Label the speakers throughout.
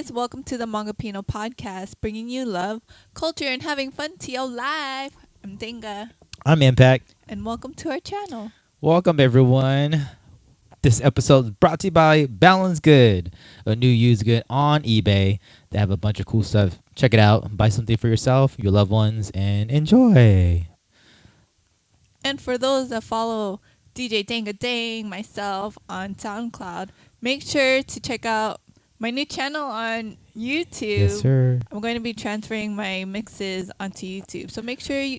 Speaker 1: guys, welcome to the Hmongipino Podcast, bringing you love, culture, and having fun to your life. I'm Danga,
Speaker 2: I'm Impact.
Speaker 1: and welcome to our channel.
Speaker 2: Welcome, everyone. This episode is brought to you by Boundless Goodz, a new used good on eBay. They have a bunch of cool stuff. Check it out. Buy something for yourself, your loved ones, and enjoy.
Speaker 1: And for those that follow djdangadang, myself, on Soundcloud, make sure to check out my new channel on YouTube.
Speaker 2: Yes, sir.
Speaker 1: I'm going to be transferring my mixes onto YouTube, so make sure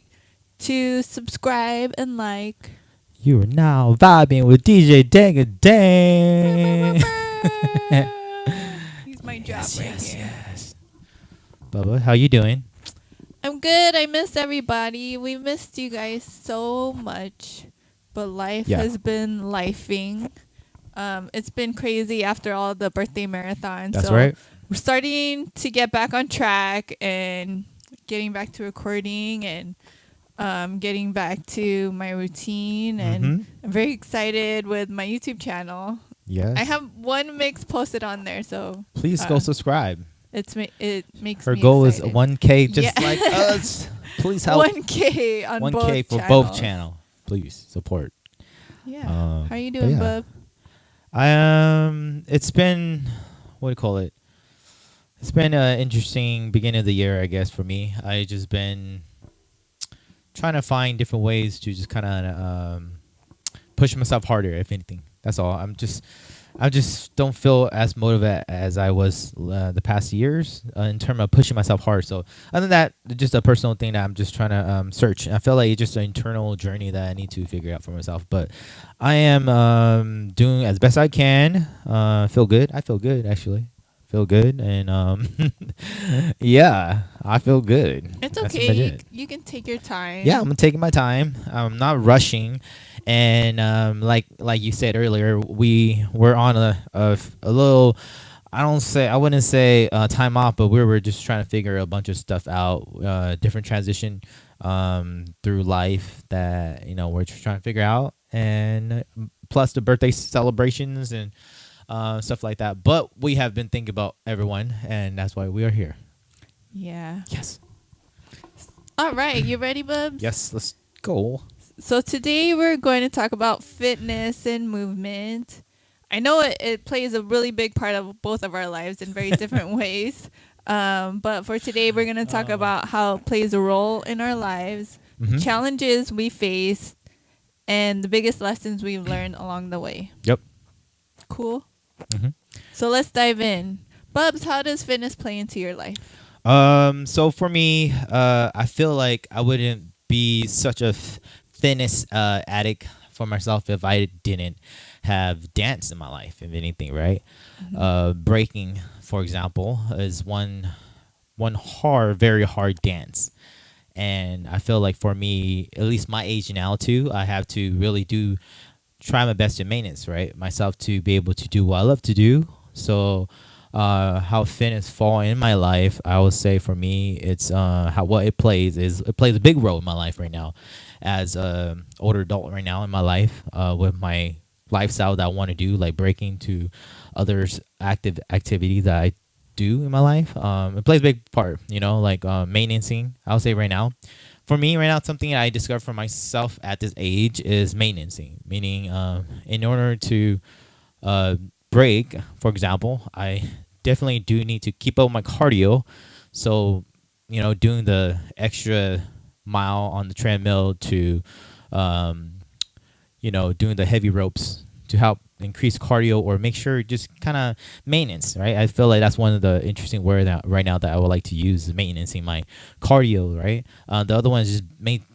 Speaker 1: to subscribe and like.
Speaker 2: You are now vibing with DJ Dangadang.
Speaker 1: He's my job here.
Speaker 2: Yes. Bubba, how you doing?
Speaker 1: I'm good. I miss everybody. We missed you guys so much, but life has been lifing. It's been crazy after all the birthday marathons.
Speaker 2: That's right.
Speaker 1: We're starting to get back on track and getting back to recording and getting back to my routine. And I'm very excited with my YouTube channel.
Speaker 2: Yes.
Speaker 1: I have one mix posted on there, so
Speaker 2: Please go subscribe.
Speaker 1: it makes
Speaker 2: Her
Speaker 1: me
Speaker 2: goal
Speaker 1: excited.
Speaker 2: is 1K, just like us. Please help.
Speaker 1: 1K on
Speaker 2: 1K
Speaker 1: both
Speaker 2: for
Speaker 1: channels.
Speaker 2: both channel. Please support.
Speaker 1: Yeah. How you doing, bub?
Speaker 2: It's been, what do you call it? It's been an interesting beginning of the year, I guess, for me. I just been trying to find different ways to just kind of push myself harder, if anything. That's all. I just don't feel as motivated as I was the past years in terms of pushing myself hard. So other than that, just a personal thing that I'm just trying to search. I feel like it's just an internal journey that I need to figure out for myself. But I am doing as best I can. Feel good. I feel good, actually. Feel good. And yeah, I feel good.
Speaker 1: It's
Speaker 2: That's
Speaker 1: okay. You can take your time.
Speaker 2: Yeah, I'm taking my time. I'm not rushing. And like you said earlier, we're on a little, I wouldn't say time off, but we were just trying to figure a bunch of stuff out, different transition through life that we're just trying to figure out, and plus the birthday celebrations and stuff like that. But we have been thinking about everyone, and that's why we are here.
Speaker 1: Yeah.
Speaker 2: Yes.
Speaker 1: All right. You ready, bubs?
Speaker 2: Yes. Let's go.
Speaker 1: So today we're going to talk about fitness and movement. I know it plays a really big part of both of our lives in very different ways. But for today, we're going to talk about how it plays a role in our lives, the challenges we face, and the biggest lessons we've learned along the way.
Speaker 2: Yep.
Speaker 1: Cool. So let's dive in. Bubs, how does fitness play into your life?
Speaker 2: So for me, I feel like I wouldn't be such a fitness addict for myself if I didn't have dance in my life, if anything, right? Breaking, for example, is one very hard dance. And I feel like for me, at least my age now too, I have to really try my best to maintenance, right? Myself to be able to do what I love to do. So how fitness fall in my life, I would say for me, it's what it plays a big role in my life right now, as a older adult right now in my life, with my lifestyle that I want to do, like breaking to others active activities that I do in my life. It plays a big part, like maintaining. I would say right now, for me right now, something I discovered for myself at this age is maintaining, meaning in order to break, for example, I definitely do need to keep up my cardio. So, doing the extra mile on the treadmill to, doing the heavy ropes to help increase cardio or make sure just kind of maintenance, right? I feel like that's one of the interesting words right now that I would like to use, is maintaining my cardio, right? The other one is just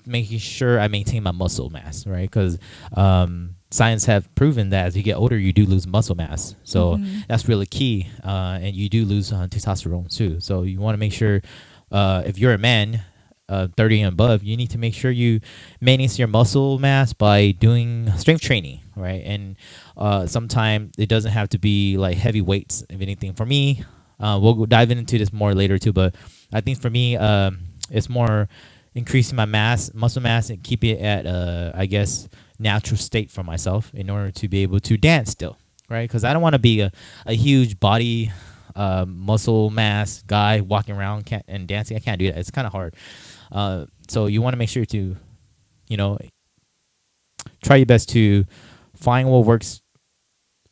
Speaker 2: making sure I maintain my muscle mass, right? Because science have proven that as you get older, you do lose muscle mass. So that's really key. And you do lose testosterone too. So you want to make sure if you're a man, 30 and above, you need to make sure you maintain your muscle mass by doing strength training, right? And sometimes it doesn't have to be like heavy weights, if anything. For me, we'll dive into this more later too, but I think for me, it's more increasing my muscle mass, and keep it at, I guess, natural state for myself in order to be able to dance still, right? Because I don't want to be a huge body muscle mass guy walking around and dancing. I can't do that. It's kind of hard. So you want to make sure to, you know, try your best to find what works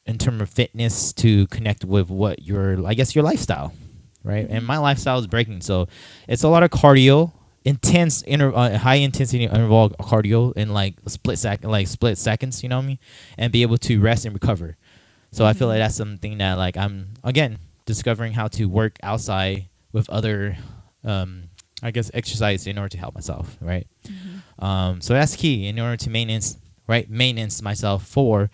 Speaker 2: in terms of fitness to connect with what your, I guess, your lifestyle, right? And my lifestyle is breaking, so it's a lot of cardio, intense, high intensity interval cardio in like split seconds, you know what I mean, and be able to rest and recover. So I feel like that's something that like I'm again discovering how to work outside with other, I guess, exercise in order to help myself, right? So that's key in order to maintenance myself for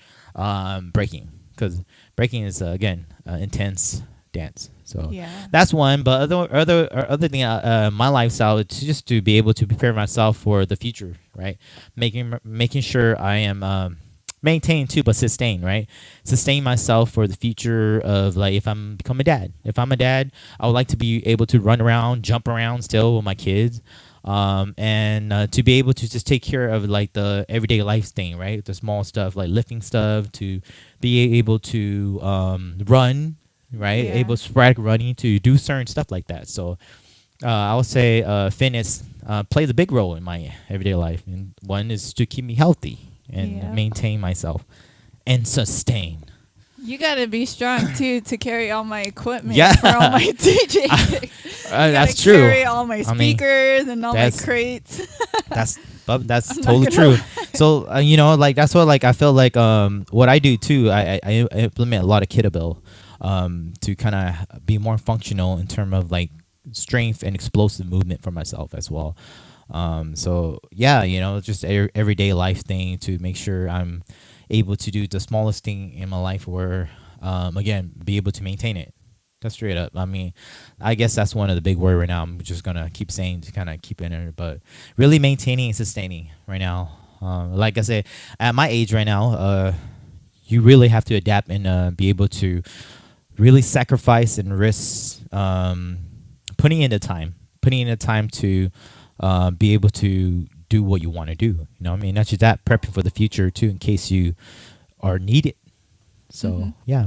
Speaker 2: breaking, because breaking is again intense dance. So that's one. But other thing, my lifestyle is just to be able to prepare myself for the future, right? Making sure I am maintain too, but sustain, right? Sustain myself for the future of like if I'm become a dad. If I'm a dad, I would like to be able to run around, jump around still with my kids. And to be able to just take care of like the everyday life thing, right? The small stuff like lifting stuff, to be able to run, right? Able sporadic running, to do certain stuff like that. So I would say fitness plays a big role in my everyday life, and one is to keep me healthy and maintain myself and sustain.
Speaker 1: You gotta be strong too to carry all my equipment
Speaker 2: Yeah.
Speaker 1: for all my DJ.
Speaker 2: That's true.
Speaker 1: Carry all my speakers and all my crates.
Speaker 2: That's totally true. So you know, like that's what like I feel like what I do too. I implement a lot of kettlebell to kind of be more functional in terms of like strength and explosive movement for myself as well. So yeah, you know, just everyday life thing to make sure I'm able to do the smallest thing in my life where again be able to maintain it. That's straight up. I mean, I guess that's one of the big words right now. I'm just gonna keep saying to kind of keep in it, but really maintaining and sustaining right now. Like I said, at my age right now, you really have to adapt and be able to really sacrifice and risk putting in the time to be able to do what you want to do. You know what I mean? Not just that, prepping for the future too in case you are needed. So yeah,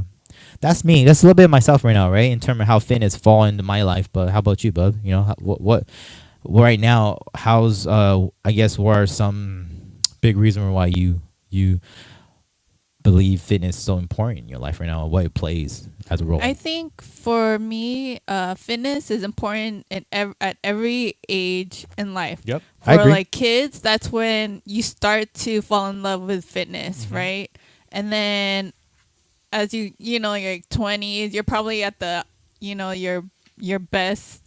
Speaker 2: that's me. That's a little bit of myself right now, right? In terms of how fitness fall into my life. But how about you, bub? You know, what right now? How's I guess what are some big reasons why you believe fitness is so important in your life right now, what it plays as a role?
Speaker 1: I think for me, fitness is important at every age in life.
Speaker 2: Yep,
Speaker 1: For
Speaker 2: I agree.
Speaker 1: like kids, that's when you start to fall in love with fitness, right? And then as you know, your 20s, you're probably at the, you know, your best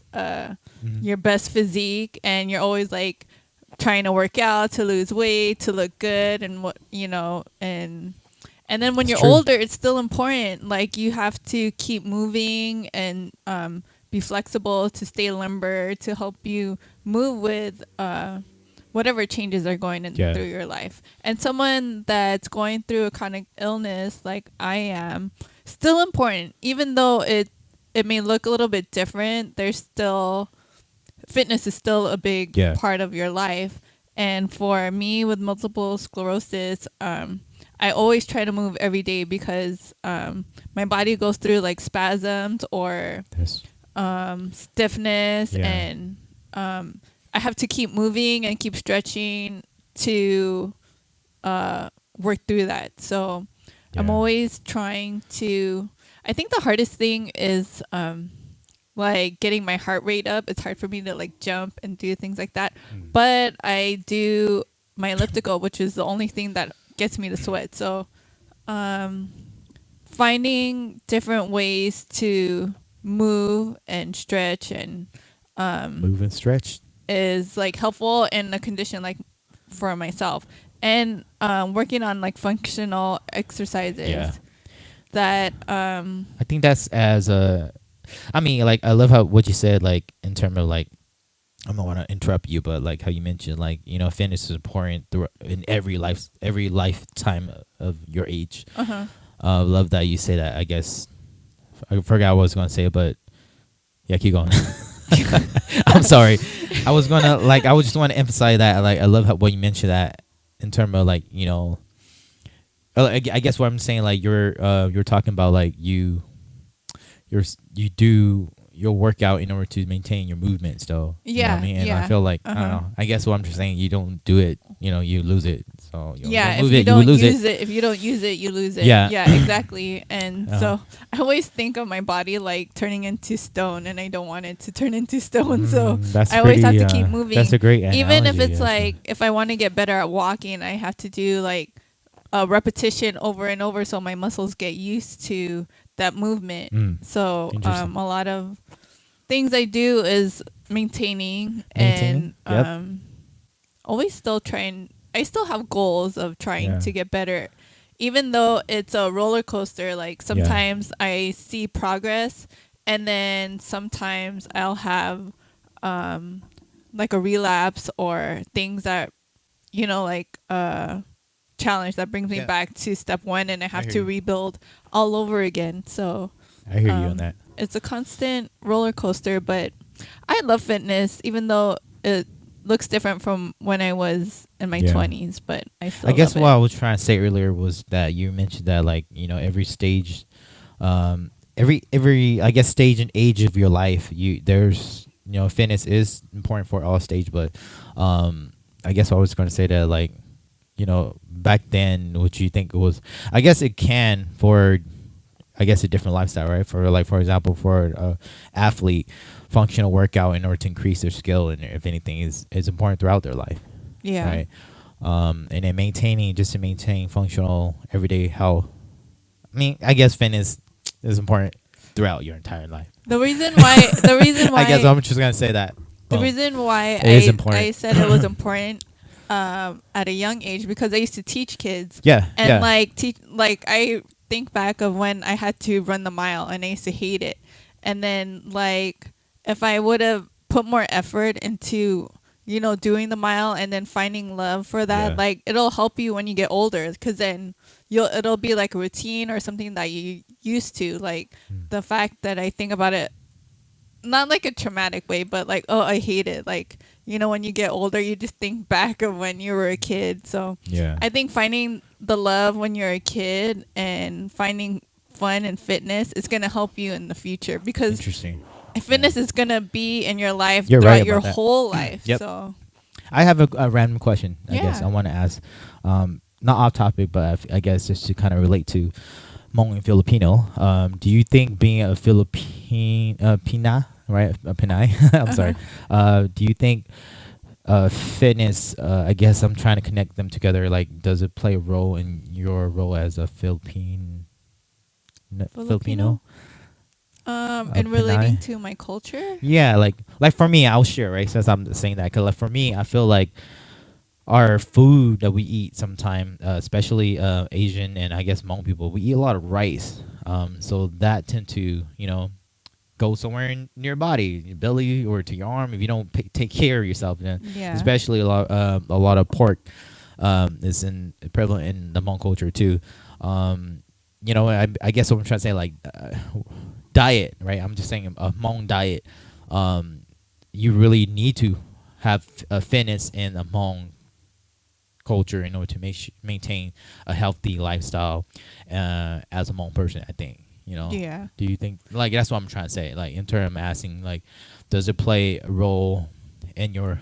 Speaker 1: your best physique, and you're always like trying to work out to lose weight, to look good, and what, you know, and then when you're older, it's still important. Like you have to keep moving and be flexible to stay limber to help you move with whatever changes are going through your life. And someone that's going through a chronic illness like I am, still important. Even though it may look a little bit different, there's still fitness is still a big part of your life. And for me with multiple sclerosis, I always try to move every day because my body goes through like spasms or stiffness, and I have to keep moving and keep stretching to work through that. So I'm always trying to, I think the hardest thing is like getting my heart rate up. It's hard for me to like jump and do things like that. But I do my elliptical, which is the only thing that gets me to sweat. So finding different ways to move and stretch and
Speaker 2: move and stretch
Speaker 1: is like helpful in a condition like for myself, and working on like functional exercises that
Speaker 2: I think that's as a, I mean, like I love how what you said, like in terms of like, I don't want to interrupt you, but like how you mentioned, like, you know, fitness is important in every lifetime of your age. Love that you say that. I guess I forgot what I was going to say, but yeah, keep going. I'm sorry. I was just want to emphasize that. Like, I love what you mentioned that in terms of like, you know, I guess what I'm saying, like you're talking about like your you do your workout in order to maintain your movements, though. You know what I
Speaker 1: Yeah,
Speaker 2: mean? And I
Speaker 1: yeah.
Speaker 2: feel like I don't
Speaker 1: Uh-huh.
Speaker 2: know. I guess what I'm just saying, you don't do it, you lose it. So you
Speaker 1: Yeah,
Speaker 2: don't
Speaker 1: if
Speaker 2: move
Speaker 1: you
Speaker 2: it, you will
Speaker 1: don't
Speaker 2: lose it.
Speaker 1: use it, if you don't use it, you lose it.
Speaker 2: Yeah.
Speaker 1: Yeah, exactly. And
Speaker 2: Uh-huh.
Speaker 1: so I always think of my body like turning into stone, and I don't want it to turn into stone. So
Speaker 2: That's
Speaker 1: I always have
Speaker 2: pretty.
Speaker 1: to keep moving.
Speaker 2: That's a great
Speaker 1: Even if
Speaker 2: analogy.
Speaker 1: it's like, if I want to get better at walking, I have to do like a repetition over and over so my muscles get used to that movement. So
Speaker 2: Interesting.
Speaker 1: a lot of things I do is maintaining,
Speaker 2: Maintaining?
Speaker 1: and
Speaker 2: Yep.
Speaker 1: always still trying. I still have goals of trying
Speaker 2: Yeah.
Speaker 1: to get better, even though it's a roller coaster. Like
Speaker 2: Yeah.
Speaker 1: sometimes I see progress, and then sometimes I'll have like a relapse or things that, like challenge that brings me
Speaker 2: Yeah.
Speaker 1: back to step one, and I have
Speaker 2: hear
Speaker 1: to
Speaker 2: you.
Speaker 1: rebuild all over again. So
Speaker 2: I hear you on
Speaker 1: um,
Speaker 2: that.
Speaker 1: it's a constant roller coaster, but I love fitness, even though it looks different from when I was in my
Speaker 2: Yeah.
Speaker 1: 20s, but I still
Speaker 2: I guess
Speaker 1: love
Speaker 2: what I
Speaker 1: it.
Speaker 2: was trying to say earlier was that you mentioned that, like, every stage, every I guess stage and age of your life, there's fitness is important for all stage, but I guess I was going to say that, like, back then, what you think it was, I guess it can for, I guess, a different lifestyle, right? For, like, for example, for a athlete, functional workout in order to increase their skill, and if anything, is important throughout their life,
Speaker 1: Yeah.
Speaker 2: right? And then just to maintain functional everyday health. I mean, I guess fitness is important throughout your entire life.
Speaker 1: The reason why
Speaker 2: I guess I'm just gonna say that.
Speaker 1: the
Speaker 2: Boom.
Speaker 1: reason why
Speaker 2: It is important.
Speaker 1: I said it was important at a young age, because I used to teach kids.
Speaker 2: Yeah,
Speaker 1: And
Speaker 2: yeah.
Speaker 1: like I think back of when I had to run the mile, and I used to hate it. And then, like, if I would have put more effort into doing the mile, and then finding love for that,
Speaker 2: Yeah.
Speaker 1: like, it'll help you when you get older, because then it'll be like a routine or something that you used to. Like, the fact that I think about it, not like a traumatic way, but like, oh, I hate it. Like, when you get older, you just think back of when you were a kid. So
Speaker 2: Yeah.
Speaker 1: I think finding the love when you're a kid and finding fun and fitness is going to help you in the future, because
Speaker 2: Interesting.
Speaker 1: fitness is going to be in your life
Speaker 2: You're
Speaker 1: throughout
Speaker 2: right
Speaker 1: your
Speaker 2: about that.
Speaker 1: whole life.
Speaker 2: Yep.
Speaker 1: So
Speaker 2: I have a random question. I guess
Speaker 1: Yeah.
Speaker 2: I want to ask, not off topic, but I guess just to kind of relate to Hmong and Filipino. Do you think being a Pina, right? A Pinay. I'm sorry. Do you think fitness? I guess I'm trying to connect them together. Like, does it play a role in your role as a Filipino?
Speaker 1: and relating
Speaker 2: Pinay?
Speaker 1: to my culture.
Speaker 2: Yeah, like for me, I'll share, right? Since I'm saying that, because like for me, I feel like our food that we eat sometimes, especially Asian and I guess Hmong people, we eat a lot of rice. So that tend to go somewhere in your body, your belly, or to your arm if you don't take care of yourself. Then
Speaker 1: Yeah.
Speaker 2: especially a lot of pork is prevalent in the Hmong culture too. I guess what I'm trying to say, like, diet, right? I'm just saying a Hmong diet. You really need to have a fitness in a Hmong culture in order to maintain a healthy lifestyle as a Hmong person, I think.
Speaker 1: Yeah.
Speaker 2: Do you think, like, that's what I'm trying to say, like, in terms of asking, like, does it play a role in your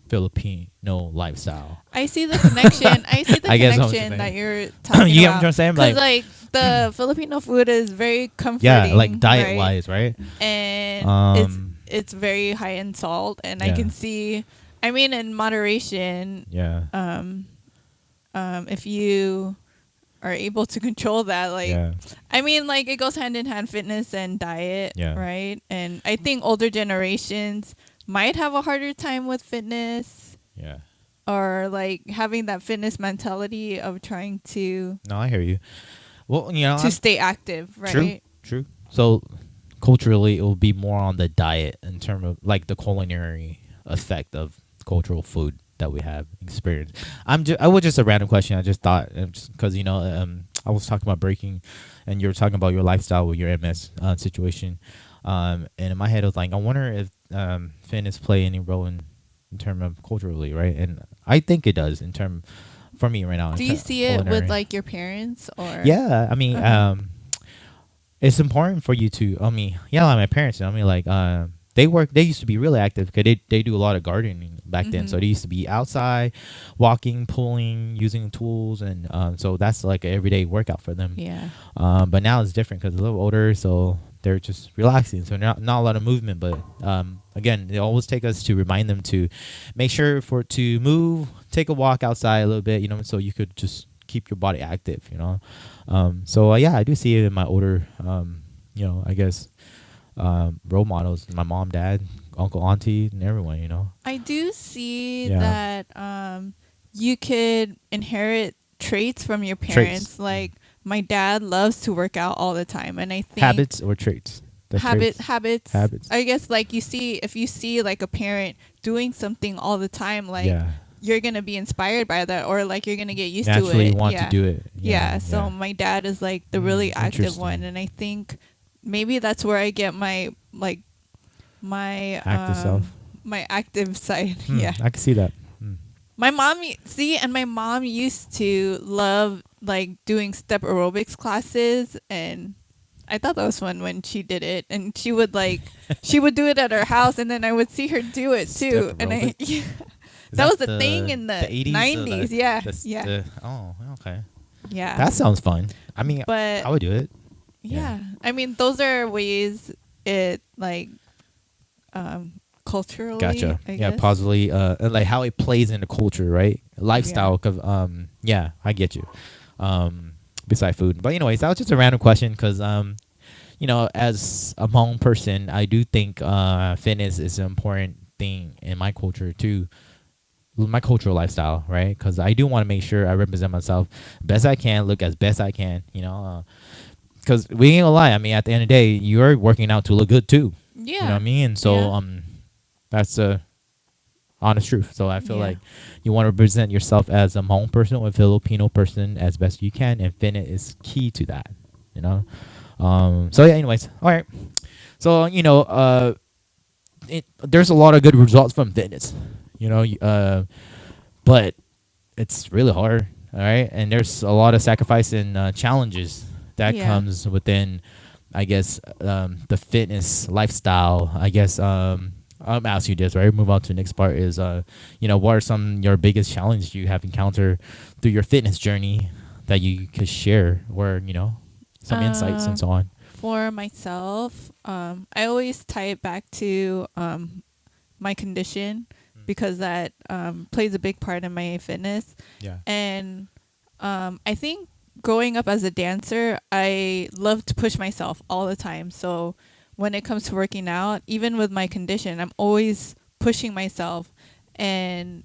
Speaker 2: Filipino lifestyle?
Speaker 1: I see the connection. I see the
Speaker 2: I guess what I'm
Speaker 1: connection
Speaker 2: saying.
Speaker 1: that you're talking
Speaker 2: You get
Speaker 1: about.
Speaker 2: what I'm saying?
Speaker 1: Because
Speaker 2: Like,
Speaker 1: the Filipino food is very comforting.
Speaker 2: yeah, like diet
Speaker 1: right?
Speaker 2: wise, right?
Speaker 1: And it's very high in salt, and I
Speaker 2: Yeah.
Speaker 1: can see. I mean, in moderation,
Speaker 2: Yeah.
Speaker 1: if you are able to control that, like,
Speaker 2: Yeah.
Speaker 1: I mean, like, it goes hand in hand, fitness and diet,
Speaker 2: Yeah.
Speaker 1: right? And I think older generations might have a harder time with fitness,
Speaker 2: Yeah.
Speaker 1: or like having that fitness mentality of trying to
Speaker 2: No, I hear you. Well,
Speaker 1: stay active, right?
Speaker 2: True. So culturally, it will be more on the diet in terms of like the culinary effect of cultural food that we have experienced. I was just a random question. I just thought, because I was talking about breaking, and you were talking about your lifestyle with your MS situation, and in my head I was like, I wonder if fitness play any role in terms of culturally, right? And I think it does in term for me right now.
Speaker 1: Do you see it with like your parents, or?
Speaker 2: Yeah, I mean, it's important for you to. I mean, yeah, like my parents. I mean, like they work. They used to be really active because they do a lot of gardening back then. So
Speaker 1: Mm-hmm.
Speaker 2: they used to be outside, walking, pulling, using tools, and so that's like an everyday workout for them.
Speaker 1: Yeah.
Speaker 2: But now it's different because they're a little older, so they're just relaxing. So not a lot of movement, but again, they always take us to remind them to make sure for to move, take a walk outside a little bit, so you could just keep your body active. So yeah, I do see it in my older, I guess, role models, my mom, dad, uncle, auntie, and everyone.
Speaker 1: I do see
Speaker 2: Yeah.
Speaker 1: that you could inherit traits from your
Speaker 2: Traits.
Speaker 1: parents. Like my dad loves to work out all the time, and I think
Speaker 2: Habits or traits? The traits.
Speaker 1: habits.
Speaker 2: Habits.
Speaker 1: I guess like if you see like a parent doing something all the time, like
Speaker 2: Yeah.
Speaker 1: you're gonna be inspired by that, or like you're gonna get used
Speaker 2: Naturally
Speaker 1: to it.
Speaker 2: want
Speaker 1: Yeah.
Speaker 2: to do it.
Speaker 1: Yeah. So my dad is like the really active
Speaker 2: interesting.
Speaker 1: one, and I think maybe that's where I get my
Speaker 2: Active self.
Speaker 1: my active side.
Speaker 2: Hmm,
Speaker 1: Yeah.
Speaker 2: I can see that. Hmm.
Speaker 1: My mom, and my mom used to love like doing step aerobics classes, and I thought that was fun when she did it, and she would she would do it at her house, and then I would see her do it too,
Speaker 2: Step
Speaker 1: and
Speaker 2: aerobics? Is
Speaker 1: that was a thing in the
Speaker 2: 80s or
Speaker 1: 90s, yeah, yeah,
Speaker 2: oh, okay.
Speaker 1: yeah.
Speaker 2: That sounds fun. I mean,
Speaker 1: But
Speaker 2: I would do it.
Speaker 1: yeah, I mean, those are ways it culturally.
Speaker 2: Gotcha.
Speaker 1: I
Speaker 2: Yeah,
Speaker 1: guess.
Speaker 2: possibly. Like how it plays in the culture, right? Lifestyle. Cause yeah, I get you. Beside food, but anyways, that was just a random question because as a Hmong person, I do think fitness is an important thing in my culture too. My cultural lifestyle, right? Because I do want to make sure I represent myself best I can, look as best I can, because we ain't gonna lie. I mean, at the end of the day, you're working out to look good too.
Speaker 1: Yeah.
Speaker 2: You know what I mean? And so,
Speaker 1: Yeah.
Speaker 2: that's the honest truth. So I feel
Speaker 1: Yeah.
Speaker 2: like you want to represent yourself as a Hmong person or a Filipino person as best you can, and fitness is key to that. You know. So yeah. Anyways, all right. So there's a lot of good results from fitness. But it's really hard. All right, and there's a lot of sacrifice and challenges that
Speaker 1: Yeah.
Speaker 2: comes within, I guess, the fitness lifestyle. I guess I'll ask you this, right? Move on to the next part is, what are some your biggest challenges you have encountered through your fitness journey that you could share, or some insights and so on.
Speaker 1: For myself, I always tie it back to my condition because that plays a big part in my fitness.
Speaker 2: Yeah.
Speaker 1: And I think growing up as a dancer, I love to push myself all the time. So when it comes to working out, even with my condition, I'm always pushing myself. And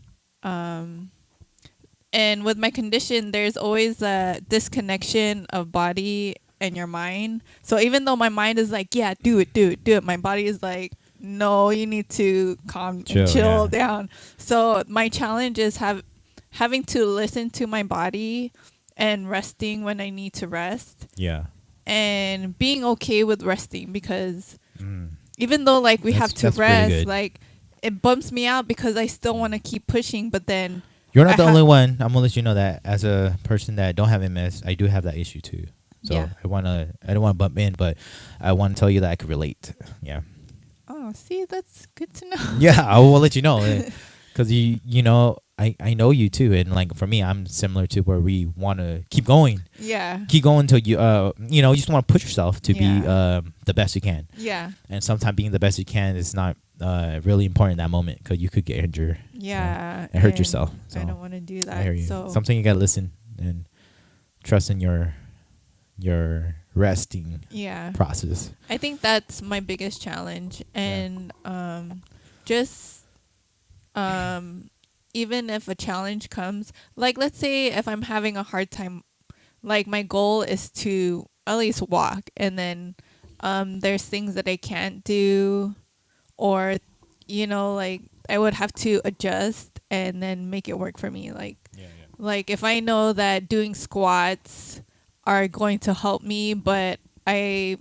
Speaker 1: with my condition, there's always a disconnection of body and your mind. So even though my mind is like, yeah, do it, my body is like, no, you need to chill
Speaker 2: Yeah.
Speaker 1: down. So my challenge is having to listen to my body and resting when I need to rest,
Speaker 2: Yeah.
Speaker 1: and being okay with resting, because even though like we have to
Speaker 2: That's pretty
Speaker 1: rest,
Speaker 2: good.
Speaker 1: like it bumps me out because I still want to keep pushing, but then
Speaker 2: You're not
Speaker 1: I
Speaker 2: the only one. I'm gonna let you know that as a person that don't have MS, I do have that issue too. So
Speaker 1: Yeah.
Speaker 2: I don't want to bump in, but I want to tell you that I could relate. Yeah.
Speaker 1: oh, see, that's good to know.
Speaker 2: Yeah, I will let you know, because I know you too, and like for me, I'm similar to where we want to keep going
Speaker 1: Yeah.
Speaker 2: till you just want to push yourself to be
Speaker 1: Yeah.
Speaker 2: the best you can,
Speaker 1: Yeah.
Speaker 2: and sometimes being the best you can is not really important in that moment because you could get injured,
Speaker 1: Yeah.
Speaker 2: and hurt yourself.
Speaker 1: I
Speaker 2: So
Speaker 1: don't want to do that.
Speaker 2: I hear you.
Speaker 1: So
Speaker 2: Something you gotta listen and trust in your resting
Speaker 1: yeah.
Speaker 2: process.
Speaker 1: I think that's my biggest challenge, and just even if a challenge comes, like let's say if I'm having a hard time, like my goal is to at least walk, and then there's things that I can't do, or like I would have to adjust and then make it work for me. Like if I know that doing squats are going to help me, but I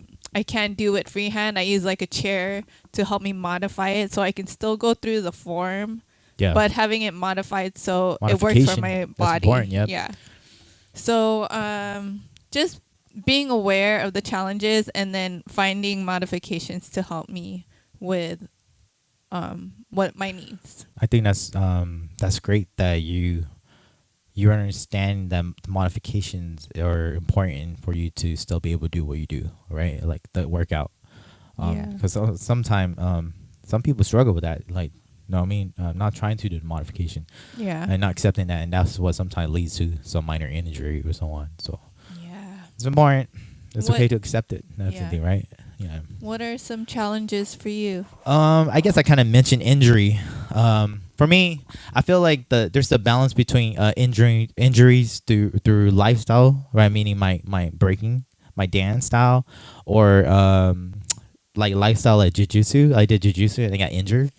Speaker 1: can't do it freehand, I use like a chair to help me modify it so I can still go through the form,
Speaker 2: Yeah.
Speaker 1: but having it modified so it works for
Speaker 2: Modification.
Speaker 1: my
Speaker 2: That's
Speaker 1: body.
Speaker 2: important, yep.
Speaker 1: Yeah. So just being aware of the challenges and then finding modifications to help me with what my needs.
Speaker 2: I think that's great that you understand that the modifications are important for you to still be able to do what you do, right? Like the workout.
Speaker 1: Yeah.
Speaker 2: Because sometimes some people struggle with that, like, you know what I mean, not trying to do the modification
Speaker 1: Yeah.
Speaker 2: and not accepting that, and that's what sometimes leads to some minor injury or so on. So
Speaker 1: Yeah.
Speaker 2: it's important. It's
Speaker 1: What-
Speaker 2: okay to accept it. That's the
Speaker 1: Yeah.
Speaker 2: thing, right? Yeah.
Speaker 1: What are some challenges for you?
Speaker 2: I guess I kind of mentioned injury. For me, I feel like there's the balance between injuries through lifestyle, right? Meaning my breaking, my dance style, or like lifestyle like jiu-jitsu. I did jiu-jitsu and I got injured.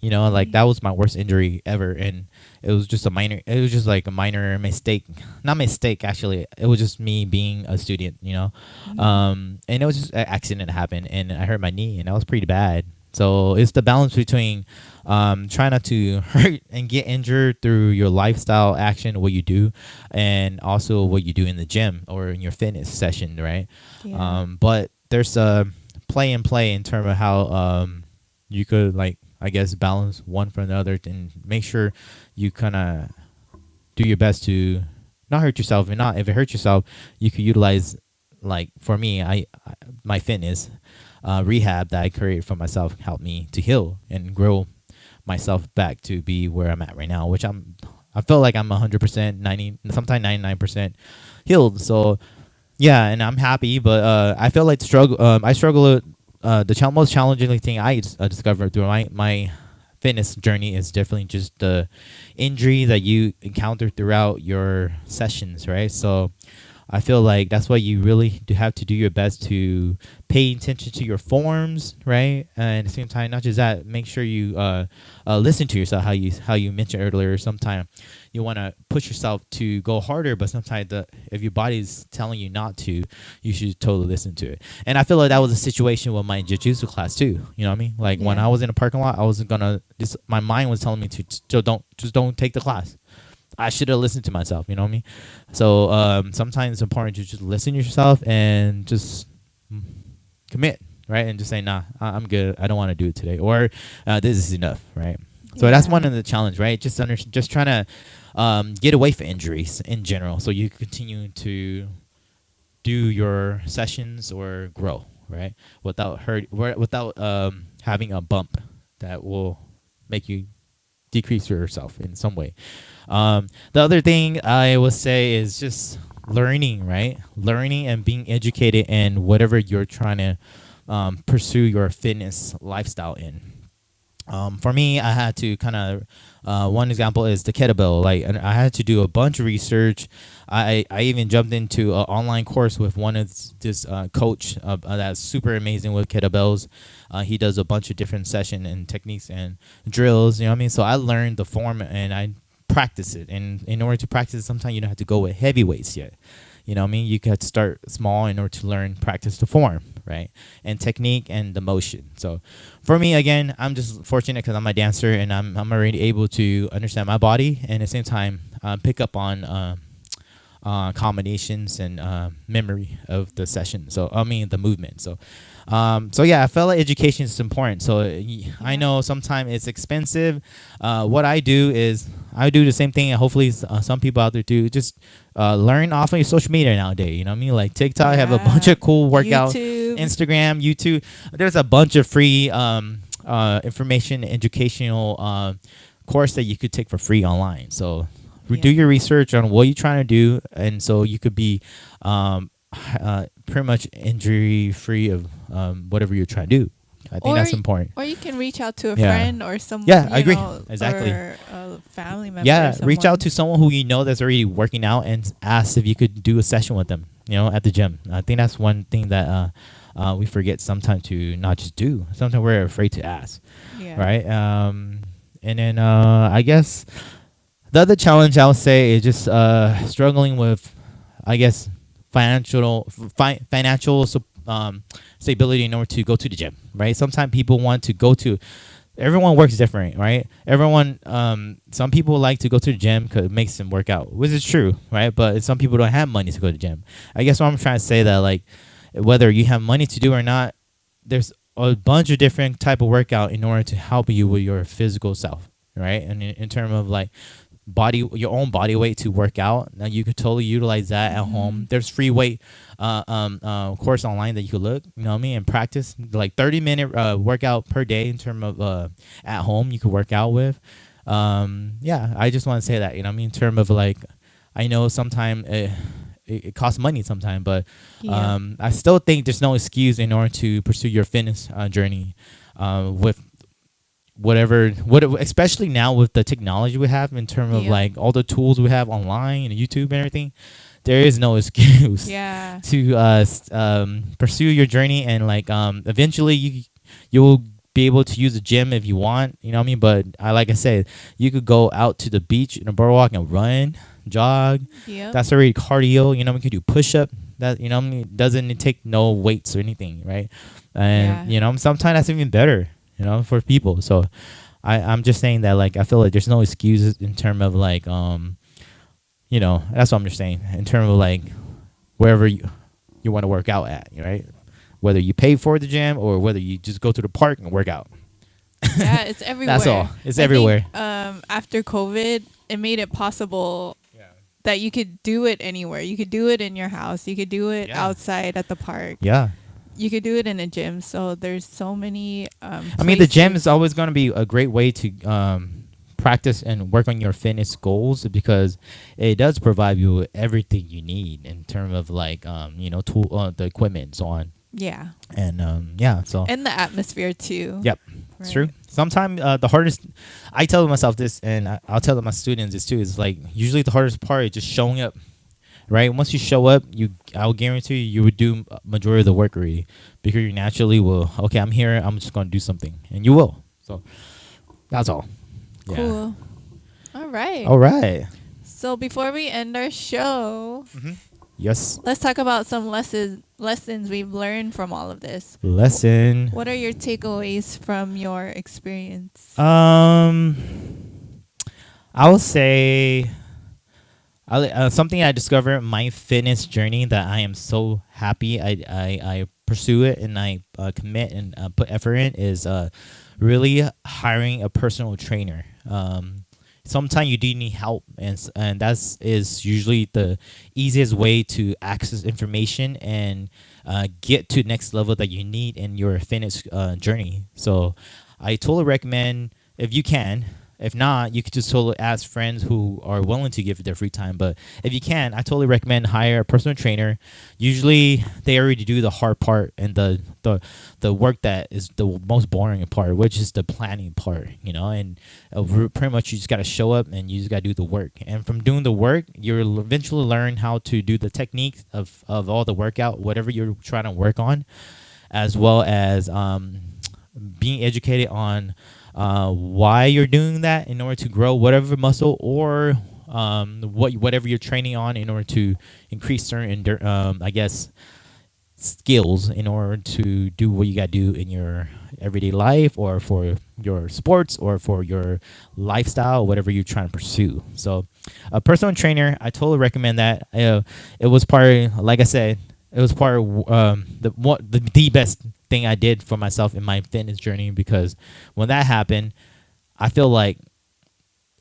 Speaker 2: You know, like that was my worst injury ever, and it was just like a minor mistake. Not mistake, actually. It was just me being a student, you know. And it was just an accident that happened, and I hurt my knee, and that was pretty bad. So it's the balance between trying not to hurt and get injured through your lifestyle action, what you do, and also what you do in the gym or in your fitness session, right?
Speaker 1: Yeah.
Speaker 2: But there's a play and play in terms of how you could, like, I guess, balance one from the other and make sure you kind of do your best to not hurt yourself. And not if it hurts yourself, you could utilize, like for me, I my fitness rehab that I created for myself helped me to heal and grow myself back to be where I'm at right now, which I feel like I'm 100%, 90, sometimes 99% healed. So yeah, and I'm happy, but I feel like I struggle with the most challenging thing I discovered through my fitness journey is definitely just the injury that you encounter throughout your sessions, right? So I feel like that's why you really do have to do your best to pay attention to your forms, right? And at the same time, not just that, make sure you listen to yourself. How you mentioned earlier, sometimes you want to push yourself to go harder, but sometimes if your body's telling you not to, you should totally listen to it. And I feel like that was a situation with my jiu-jitsu class too. You know what I mean? Like when
Speaker 1: Yeah.
Speaker 2: I was in a parking lot, I wasn't gonna. My mind was telling me to don't take the class. I should have listened to myself, you know what I mean? So sometimes it's important to just listen to yourself and just commit, right? And just say, nah, I'm good. I don't want to do it today. Or this is enough, right? So that's
Speaker 1: Yeah.
Speaker 2: one of the challenge, right? Just trying to get away from injuries in general so you continue to do your sessions or grow, right? Without having a bump that will make you decrease yourself in some way. The other thing I would say is just learning, right? Learning and being educated in whatever you're trying to pursue your fitness lifestyle in. For me, I had to kind of one example is the kettlebell. Like, and I had to do a bunch of research. I even jumped into an online course with one of this coach that's super amazing with kettlebells. He does a bunch of different session and techniques and drills. You know what I mean? So I learned the form and I practice it. And in order to practice it, sometimes you don't have to go with heavy weights yet. You know what I mean? You got to start small in order to learn, practice the form, right? And technique and the motion. So for me, again, I'm just fortunate because I'm a dancer and I'm already able to understand my body and at the same time pick up on combinations and memory of the session. So I mean the movement. So yeah, I felt like education is important. So I know sometimes it's expensive. What I do is I do the same thing, and hopefully some people out there do. Just learn off of your social media nowadays. You know what I mean? Like TikTok have a bunch of cool workout,
Speaker 1: YouTube.
Speaker 2: Instagram, YouTube. There's a bunch of free information, educational course that you could take for free online. So do your research on what you're trying to do, and so you could be pretty much injury free of whatever you're trying to do. I think that's important.
Speaker 1: Or you can reach out to a
Speaker 2: Yeah.
Speaker 1: friend or someone.
Speaker 2: Yeah, I agree.
Speaker 1: Know,
Speaker 2: Exactly.
Speaker 1: Or a family member.
Speaker 2: Yeah,
Speaker 1: or
Speaker 2: reach
Speaker 1: someone.
Speaker 2: out to someone who you know that's already working out and ask if you could do a session with them, you know, at the gym. I think that's one thing that we forget sometimes to not just do. Sometimes we're afraid to ask,
Speaker 1: Yeah.
Speaker 2: right? And then I guess the other challenge I would say is just struggling with, I guess, financial stability in order to go to the gym, right? Sometimes people want to go to. everyone works different, right? Everyone, some people like to go to the gym because it makes them work out, which is true, right? But some people don't have money to go to the gym. I guess what I'm trying to say that like whether you have money to do or not, there's a bunch of different type of workout in order to help you with your physical self, right? And in terms of like your own body weight to work out, now you could totally utilize that at home. There's free weight course online that you could look, you know what I mean, and practice like 30-minute workout per day in terms of at home you could work out with. Yeah, I just want to say that, you know what I mean, in terms of like, I know sometimes it costs money sometimes, but I still think there's no excuse in order to pursue your fitness journey with especially now with the technology we have in terms of like all the tools we have online and YouTube and everything. There is no excuse to pursue your journey, and like eventually you'll be able to use the gym if you want, you know what I mean? But like I said, you could go out to the beach in a boardwalk and run, jog. That's already cardio, you know, we could do push-up. That, you know what I mean, doesn't take no weights or anything, right? And you know, sometimes that's even better, you know, for people. So I'm just saying that like I feel like there's no excuses in terms of like you know, that's what I'm just saying, in terms of like wherever you want to work out at, right? Whether you pay for the gym or whether you just go to the park and work out.
Speaker 1: Yeah, it's everywhere.
Speaker 2: That's all. It's everywhere.
Speaker 1: Think, after COVID, it made it possible that you could do it anywhere. You could do it in your house. You could do it outside at the park.
Speaker 2: Yeah.
Speaker 1: You could do it in a gym. So there's so many
Speaker 2: I mean, the gym is always going to be a great way to practice and work on your fitness goals, because it does provide you with everything you need in terms of like you know, tool the equipment and so on.
Speaker 1: Yeah.
Speaker 2: And so
Speaker 1: and the atmosphere too.
Speaker 2: Yep. It's true. Sometimes the hardest, I tell myself this, and I'll tell my students this too, is like usually the hardest part is just showing up, right? Once you show up, I'll guarantee you would do majority of the work already, because you naturally will, okay, I'm here, I'm just going to do something, and you will. So that's all.
Speaker 1: Cool. All
Speaker 2: right.
Speaker 1: So before we end our show,
Speaker 2: yes,
Speaker 1: let's talk about some lessons we've learned from all of this.
Speaker 2: What
Speaker 1: are your takeaways from your experience?
Speaker 2: I would say something I discovered in my fitness journey that I am so happy I pursue it and I commit and put effort in is really hiring a personal trainer. Sometimes you do need help, and that is usually the easiest way to access information and get to the next level that you need in your fitness journey. So I totally recommend, if you can. If not, you could just totally ask friends who are willing to give their free time. But if you can, I totally recommend hire a personal trainer. Usually, they already do the hard part and the work that is the most boring part, which is the planning part, you know. And pretty much you just got to show up and you just got to do the work. And from doing the work, you'll eventually learn how to do the techniques of all the workout, whatever you're trying to work on, as well as being educated on why you're doing that in order to grow whatever muscle or whatever you're training on in order to increase certain I guess skills in order to do what you got to do in your everyday life or for your sports or for your lifestyle, whatever you're trying to pursue. So a personal trainer, I totally recommend that. It was part, like I said, it was part of the best thing I did for myself in my fitness journey, because when that happened, I feel like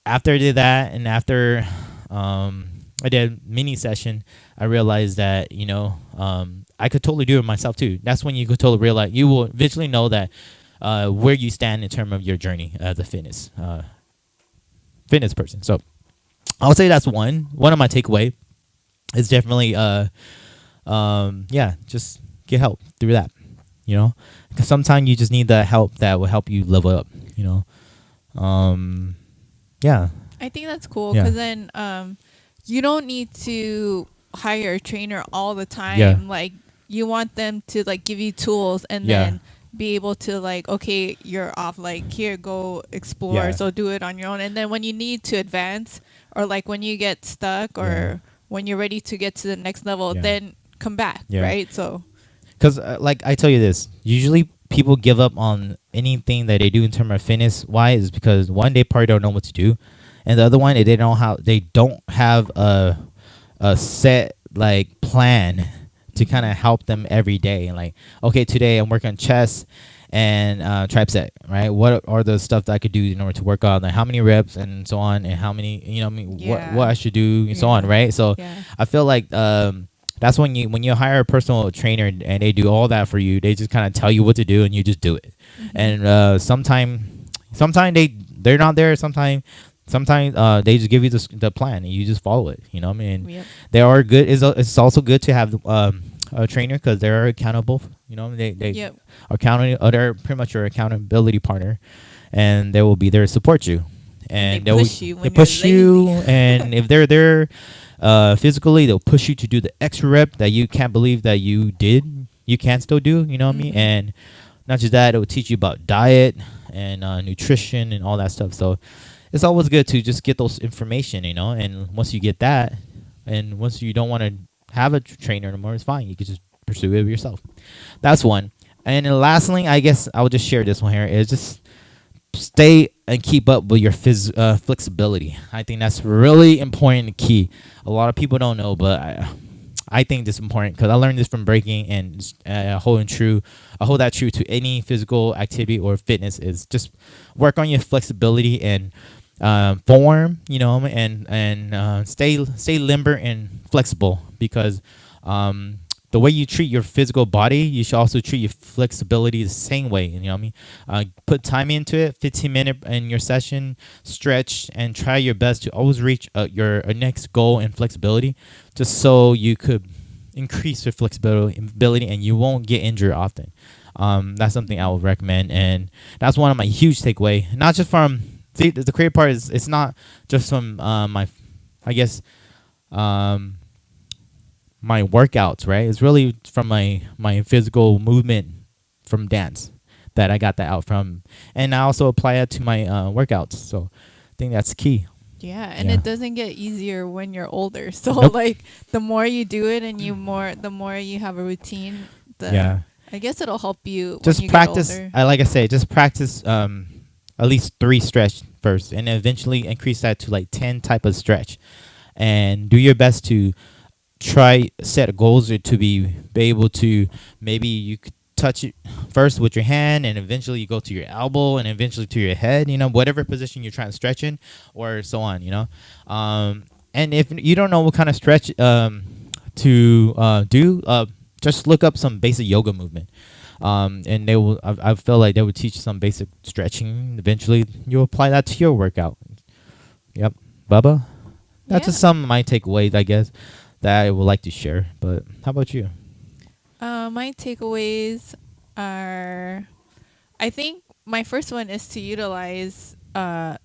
Speaker 2: after I did that and after I did a mini session, I realized that, you know, I could totally do it myself too. That's when you could totally realize, you will eventually know that where you stand in terms of your journey as a fitness person. So I would say that's one of my takeaway is definitely just get help through that, you know, because sometimes you just need that help that will help you level up, you know.
Speaker 1: I think that's cool, because then you don't need to hire a trainer all the time. Like, you want them to like give you tools and then be able to like, okay, you're off, like, here, go explore, so do it on your own. And then when you need to advance, or like when you get stuck, or when you're ready to get to the next level, then come back, right? So because
Speaker 2: like I tell you this, usually people give up on anything that they do in terms of fitness. Why is because one, they probably don't know what to do, and the other one, they don't have a set like plan to kind of help them every day. And like, okay, today I'm working on chest and tricep, right? What are the stuff that I could do in order to work on, like how many reps and so on, and how many, I mean, what I should do and so on, right? So I feel like that's when you hire a personal trainer and they do all that for you. They just kind of tell you what to do and you just do it. And sometimes they're not there. Sometimes they just give you the plan and you just follow it. You know what I mean? They are good. It's also good to have a trainer because they're accountable. You know, they are they're pretty much your accountability partner, and they will be there to support you. And
Speaker 1: they push you.
Speaker 2: They push you, and if they're there physically, they'll push you to do the extra rep that you can't believe that you did. You can still do. You know what I mean? And not just that, it will teach you about diet and nutrition and all that stuff. So it's always good to just get those information, you know. And once you get that, and once you don't want to have a trainer anymore, it's fine. You can just pursue it yourself. That's one. And then lastly, I guess I will just share this one here, is just stay and keep up with your flexibility. I think that's really important and key. A lot of people don't know, but I think this is important because I learned this from breaking, and I hold that true to any physical activity or fitness, is just work on your flexibility and form, you know, and stay limber and flexible, because the way you treat your physical body, you should also treat your flexibility the same way. You know what I mean? Put time into it, 15 minutes in your session, stretch, and try your best to always reach your next goal in flexibility, just so you could increase your flexibility and you won't get injured often. That's something I would recommend, and that's one of my huge takeaway. Not just from the creative part is, it's not just from my workouts, right? It's really from my physical movement from dance that I got that out from, and I also apply it to my workouts. So I think that's key.
Speaker 1: Yeah, and it doesn't get easier when you're older. So like the more you do it and the more you have a routine, I guess it'll help you
Speaker 2: just
Speaker 1: when you
Speaker 2: practice.
Speaker 1: Get older.
Speaker 2: Like I say, just practice at least 3 stretch first, and eventually increase that to like 10 type of stretch, and do your best to try set goals, or to be able to, maybe you could touch it first with your hand, and eventually you go to your elbow, and eventually to your head, you know, whatever position you're trying to stretch in, or so on, you know. And if you don't know what kind of stretch to do, just look up some basic yoga movement, and they will, I feel like they would teach some basic stretching. Eventually you apply that to your workout. Yep. Bubba, that's just some of my takeaways, I guess, that I would like to share. But how about you?
Speaker 1: My takeaways are, I think my first one is to utilize the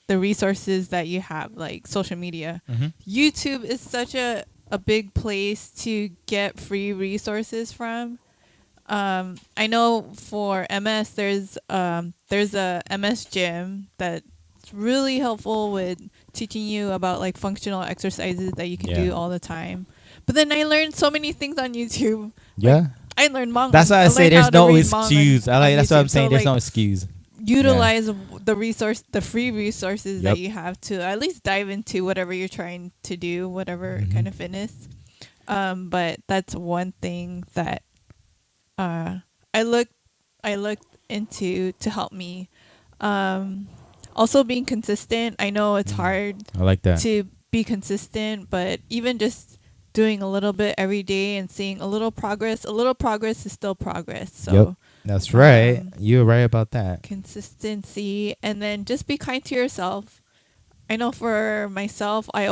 Speaker 1: resources that you have, like social media. YouTube is such a big place to get free resources from. I know for MS there's a MS gym that's really helpful with teaching you about like functional exercises that you can do all the time. But then I learned so many things on YouTube. Like, I learned Hmong.
Speaker 2: That's why I say there's no excuse. That's what I'm saying. There's no excuse.
Speaker 1: Utilize the free resources that you have to at least dive into whatever you're trying to do, whatever kind of fitness. But that's one thing that I looked into to help me. Also being consistent. I know it's hard.
Speaker 2: I like that.
Speaker 1: To be consistent, but even just doing a little bit every day and seeing a little progress is still progress. So
Speaker 2: that's right. You're right about that.
Speaker 1: Consistency, and then just be kind to yourself. I know for myself, I'm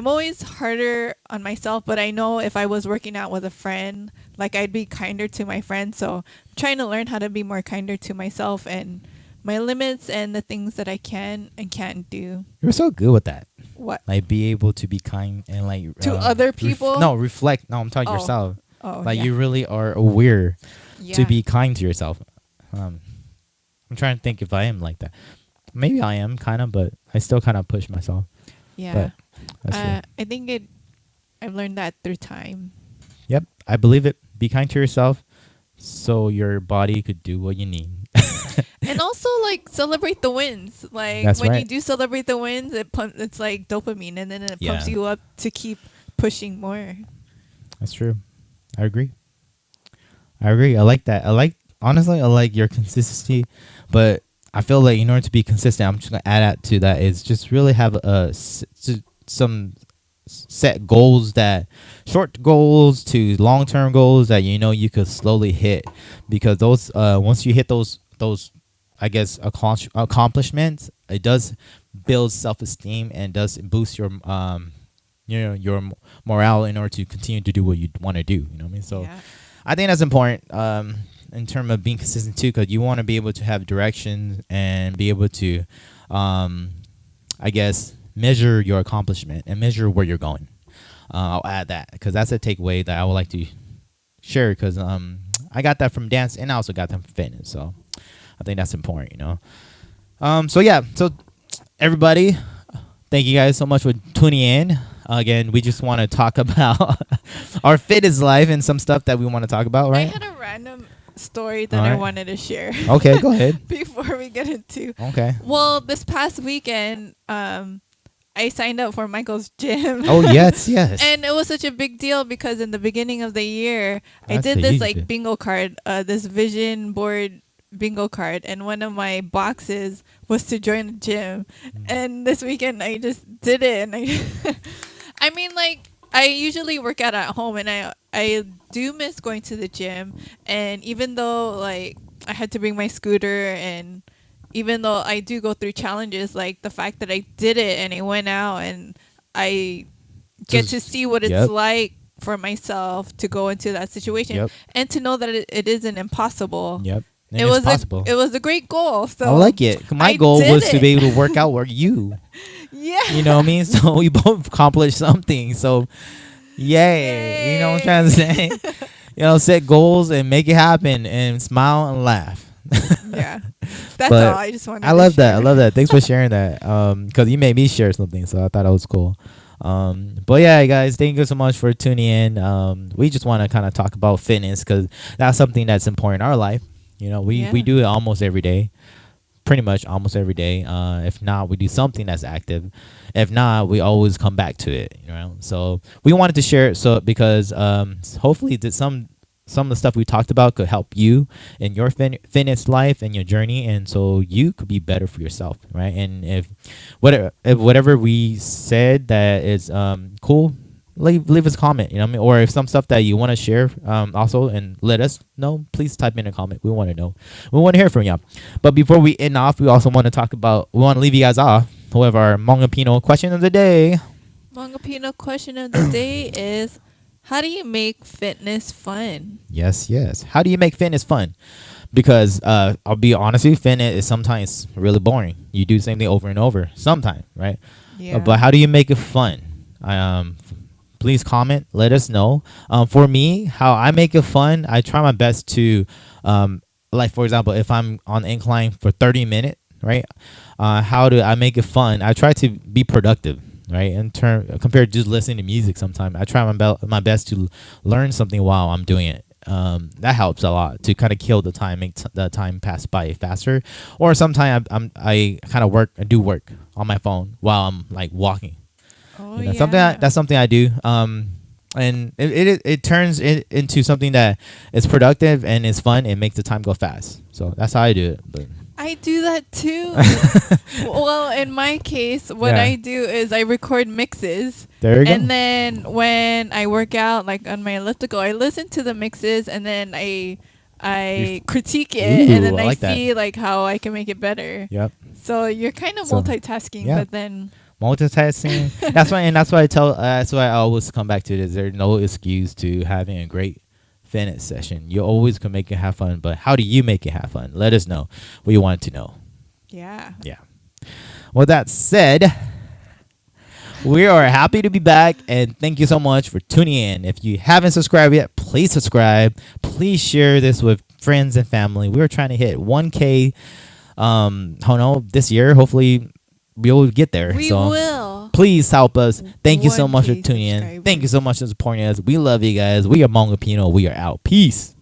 Speaker 1: always harder on myself, but I know if I was working out with a friend, like I'd be kinder to my friend. So I'm trying to learn how to be more kinder to myself and my limits and the things that I can and can't do.
Speaker 2: You're so good with that.
Speaker 1: What?
Speaker 2: Like be able to be kind and like
Speaker 1: to other people?
Speaker 2: Reflect. No, I'm talking yourself.
Speaker 1: Like
Speaker 2: you really are aware to be kind to yourself. I'm trying to think if I am like that. Maybe I am kind of, but I still kind of push myself.
Speaker 1: Yeah. I think I've learned that through time.
Speaker 2: Yep. I believe it. Be kind to yourself. so your body could do what you need.
Speaker 1: And also like celebrate the wins. Like
Speaker 2: That's
Speaker 1: when you
Speaker 2: right.
Speaker 1: do celebrate the wins, it's like dopamine, and then it pumps
Speaker 2: Yeah.
Speaker 1: you up to keep pushing more.
Speaker 2: That's true. I agree. I agree. I like that. Honestly, I like your consistency, but I feel like in order to be consistent, I'm just gonna add that to that is just really have some set goals, that short goals to long term goals that you know you could slowly hit, because those once you hit those I guess accomplishments, it does build self esteem and does boost your your morale in order to continue to do what you want to do. You know what I mean? So
Speaker 1: Yeah.
Speaker 2: I think that's important in terms of being consistent too, because you want to be able to have direction and be able to, I guess, measure your accomplishment and measure where you're going. I'll add that because that's a takeaway that I would like to share, because I got that from dance and I also got that from fitness. So I think that's important, you know. So yeah, so everybody, thank you guys so much for tuning in. Again, we just want to talk about our fitness life and some stuff that we want to talk about,
Speaker 1: I
Speaker 2: right?
Speaker 1: had a random story that
Speaker 2: All
Speaker 1: I
Speaker 2: right.
Speaker 1: wanted to share.
Speaker 2: Okay, go ahead.
Speaker 1: Before we get into.
Speaker 2: Okay.
Speaker 1: Well, this past weekend, I signed up for Michael's gym.
Speaker 2: Oh yes, yes.
Speaker 1: And it was such a big deal because in the beginning of the year, I
Speaker 2: That's
Speaker 1: did
Speaker 2: a
Speaker 1: this
Speaker 2: huge
Speaker 1: like
Speaker 2: deal.
Speaker 1: bingo card, this vision board bingo card, and one of my boxes was to join the gym. And this weekend I just did it, and I mean, like, I usually work out at home, and I do miss going to the gym. And even though like I had to bring my scooter, and even though I do go through challenges, like the fact that I did it and I went out and I get to
Speaker 2: Just-
Speaker 1: see what it's
Speaker 2: yep.
Speaker 1: like for myself to go into that situation,
Speaker 2: Yep.
Speaker 1: and to know that it isn't impossible.
Speaker 2: Yep. And
Speaker 1: It
Speaker 2: it's
Speaker 1: was
Speaker 2: possible.
Speaker 1: it was a great goal. So
Speaker 2: I like it. My
Speaker 1: I
Speaker 2: goal
Speaker 1: did
Speaker 2: was to
Speaker 1: it.
Speaker 2: be able to work out where you.
Speaker 1: Yeah.
Speaker 2: You know what I mean? So we both accomplished something. So yay. You know what I'm trying to say? You know, set goals and make it happen and smile and laugh.
Speaker 1: Yeah. That's
Speaker 2: But
Speaker 1: all. I just wanted.
Speaker 2: I love that. I love that. Thanks for sharing that. Because you made me share something, so I thought it was cool. But yeah, guys, thank you so much for tuning in. We just want to kind of talk about fitness because that's something that's important in our life. You know, we
Speaker 1: Yeah.
Speaker 2: do it almost every day, pretty much almost every day. If not, we do something that's active. If not, we always come back to it. You know, so we wanted to share it because hopefully that some of the stuff we talked about could help you in your fitness life and your journey, and so you could be better for yourself, right? And if whatever we said that is cool, leave us a comment, you know what I mean? Or if some stuff that you want to share also, and let us know, please type in a comment. We want to know. We want to hear from y'all. But before we end off, we also want to leave you guys off with our Hmongipino question of the day.
Speaker 1: Hmongipino question of the day is, how do you make fitness fun?
Speaker 2: Yes. How do you make fitness fun? Because I'll be honest with you, fitness is sometimes really boring. You do the same thing over and over sometimes, right?
Speaker 1: Yeah.
Speaker 2: But how do you make it fun? Please comment. Let us know. For me, how I make it fun, I try my best to, like for example, if I'm on the incline for 30 minutes, right? How do I make it fun? I try to be productive, right? Compared to just listening to music, sometimes I try my best to learn something while I'm doing it. That helps a lot to kind of kill the time, make the time pass by faster. Or sometimes I kind of do work on my phone while I'm like walking.
Speaker 1: Oh,
Speaker 2: You know,
Speaker 1: yeah.
Speaker 2: that's something I do. And it turns it into something that is productive and is fun and makes the time go fast. So that's how I do it. But
Speaker 1: I do that too. Well, in my case, what
Speaker 2: Yeah.
Speaker 1: I do is I record mixes.
Speaker 2: there you go.
Speaker 1: And then when I work out, like on my elliptical, I listen to the mixes, and then I critique it,
Speaker 2: Ooh,
Speaker 1: and then
Speaker 2: I
Speaker 1: I
Speaker 2: like that.
Speaker 1: see like how I can make it better.
Speaker 2: Yep.
Speaker 1: So you're kind of
Speaker 2: So,
Speaker 1: multitasking,
Speaker 2: yeah.
Speaker 1: but then
Speaker 2: Multitasking. That's why I always come back to it. Is there's no excuse to having a great fitness session. You always can make it have fun, but how do you make it have fun? Let us know. We want to know.
Speaker 1: yeah.
Speaker 2: Yeah. With that said, we are happy to be back, and thank you so much for tuning in. If you haven't subscribed yet, please subscribe. Please share this with friends and family. We are trying to hit 1K. This year. Hopefully, we'll get there.
Speaker 1: We
Speaker 2: so
Speaker 1: will.
Speaker 2: please help us. Thank you so much for
Speaker 1: 1K
Speaker 2: tuning in.
Speaker 1: subscribers.
Speaker 2: Thank you so much for supporting us. We love you guys. We are Hmongipino. We are out. Peace.